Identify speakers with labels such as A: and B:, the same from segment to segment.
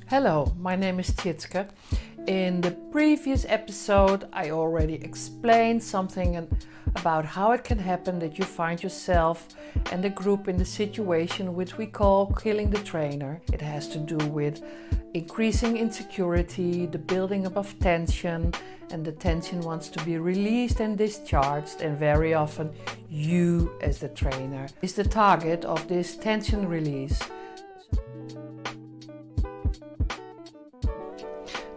A: Hello, my name is Tjitske. In the previous episode I already explained something about how it can happen that you find yourself and the group in the situation which we call killing the trainer. It has to do with increasing insecurity, the building up of tension, and the tension wants to be released and discharged, and very often you as the trainer is the target of this tension release.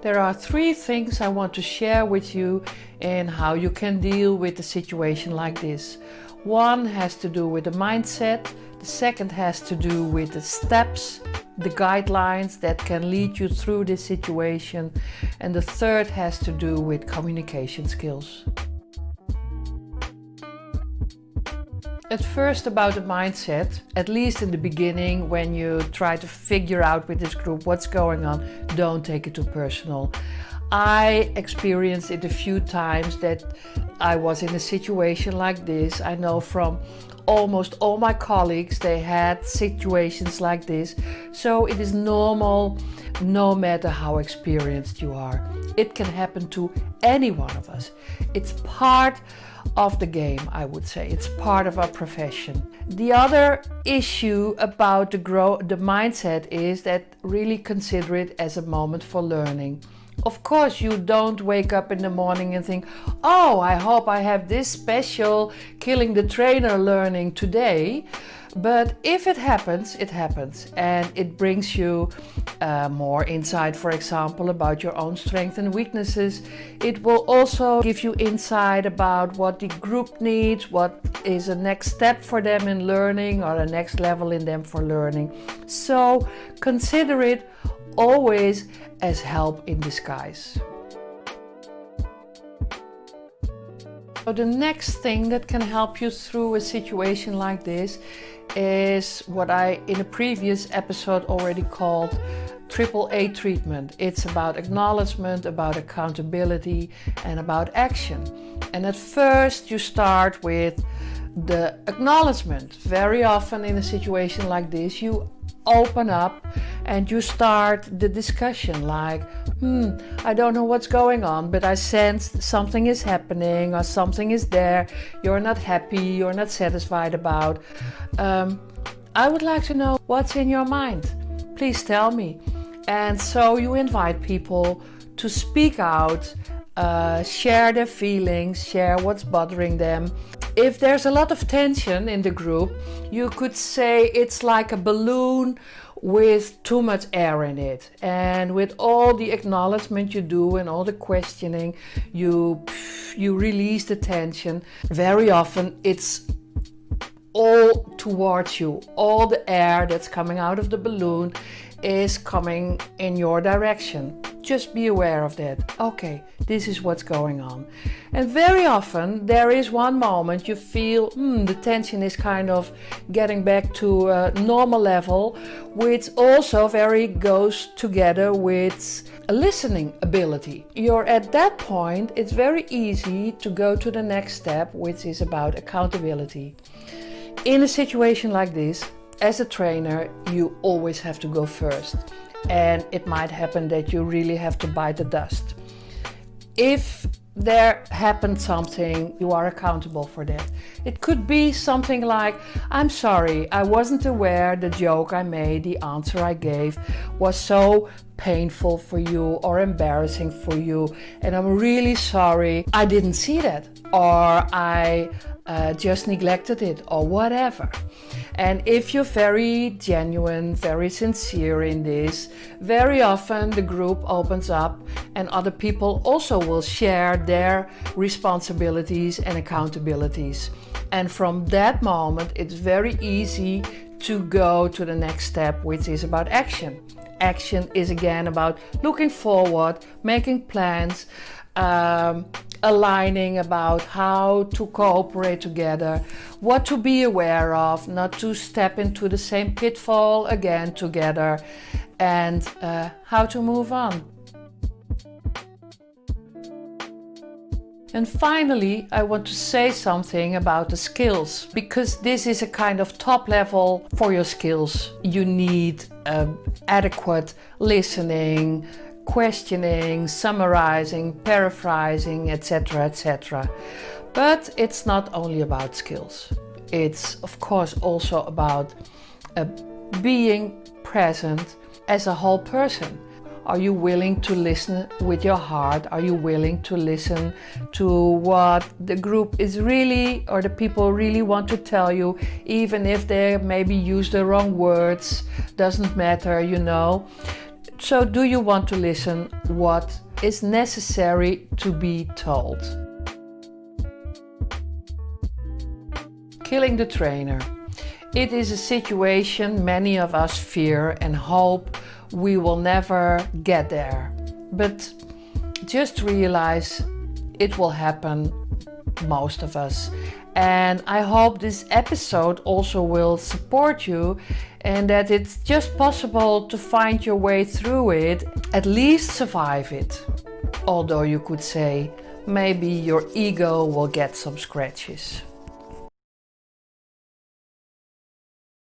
A: There are 3 things I want to share with you in how you can deal with a situation like this. One has to do with the mindset, the second has to do with the steps, the guidelines that can lead you through this situation, and the third has to do with communication skills. At first, about the mindset, at least in the beginning when you try to figure out with this group what's going on, don't take it too personal. I experienced it a few times that I was in a situation like this. I know from almost all my colleagues they had situations like this. So it is normal, no matter how experienced you are. It can happen to any one of us. It's part of the game, I would say. It's part of our profession. The other issue about the mindset is that really consider it as a moment for learning. Of course, you don't wake up in the morning and think, oh, I hope I have this special killing the trainer learning today. But if it happens, it happens. And it brings you more insight, for example, about your own strengths and weaknesses. It will also give you insight about what the group needs, what is a next step for them in learning or a next level in them for learning. So consider it always as help in disguise. So the next thing that can help you through a situation like this is what I in a previous episode already called AAA treatment. It's about acknowledgement, about accountability, and about action. And at first you start with the acknowledgement. Very often in a situation like this you open up and you start the discussion like, I don't know what's going on, but I sense something is happening or something is there you're not happy, you're not satisfied about. I would like to know what's in your mind. Please tell me. And so you invite people to speak out, share their feelings, share what's bothering them. If there's a lot of tension in the group, you could say it's like a balloon with too much air in it. And with all the acknowledgement you do and all the questioning, you release the tension. Very often it's all towards you. All the air that's coming out of the balloon is coming in your direction. Just be aware of that. Okay, this is what's going on. And very often there is one moment you feel the tension is kind of getting back to a normal level, which also very goes together with a listening ability. You're at that point, it's very easy to go to the next step, which is about accountability. In a situation like this, as a trainer, you always have to go first. And it might happen that you really have to bite the dust. If there happened something, you are accountable for that. It could be something like, I'm sorry, I wasn't aware the joke I made, the answer I gave was so painful for you or embarrassing for you, and I'm really sorry I didn't see that, or I just neglected it, or whatever. And if you're very genuine, very sincere in this, very often the group opens up and other people also will share their responsibilities and accountabilities. And from that moment, it's very easy to go to the next step, which is about action. Action is again about looking forward, making plans, aligning about how to cooperate together, what to be aware of, not to step into the same pitfall again together, and how to move on. And finally, I want to say something about the skills, because this is a kind of top level for your skills. You need adequate listening, questioning, summarizing, paraphrasing, etc., etc. But it's not only about skills. It's of course also about being present as a whole person. Are you willing to listen with your heart? Are you willing to listen to what the group is really, or the people really want to tell you, even if they maybe use the wrong words? Doesn't matter, you know. So do you want to listen what is necessary to be told? Killing the trainer. It is a situation many of us fear and hope we will never get there. But just realize it will happen, most of us. And I hope this episode also will support you, and that it's just possible to find your way through it, at least survive it. Although you could say maybe your ego will get some scratches.